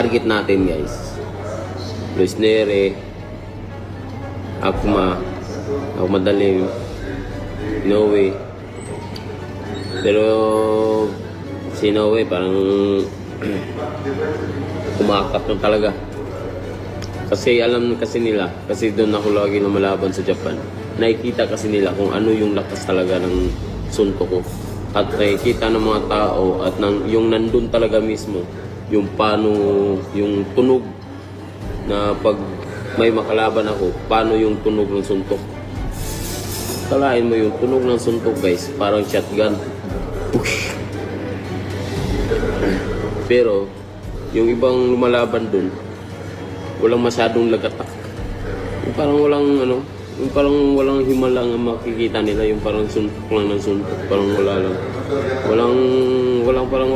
target natin guys. Luis Nere, Akma, Madalim, Noe. Pero si Noe parang kumakap na talaga. Kasi alam kasi nila, kasi doon ako lagi lumalaban sa Japan. Nakikita kasi nila kung ano yung lakas talaga ng suntok ko. At nakikita ng mga tao at yung nandun talaga mismo, yung paano, yung tunog na pag may makalaban ako, paano yung tunog ng suntok. Kalain mo yung tunog ng suntok guys, parang shotgun. Pero yung ibang lumalaban dun, walang masyadong lagatak. Yung parang walang yung parang walang himala ang makikita nila, yung parang suntok lang ng suntok, parang wala lang. Walang parang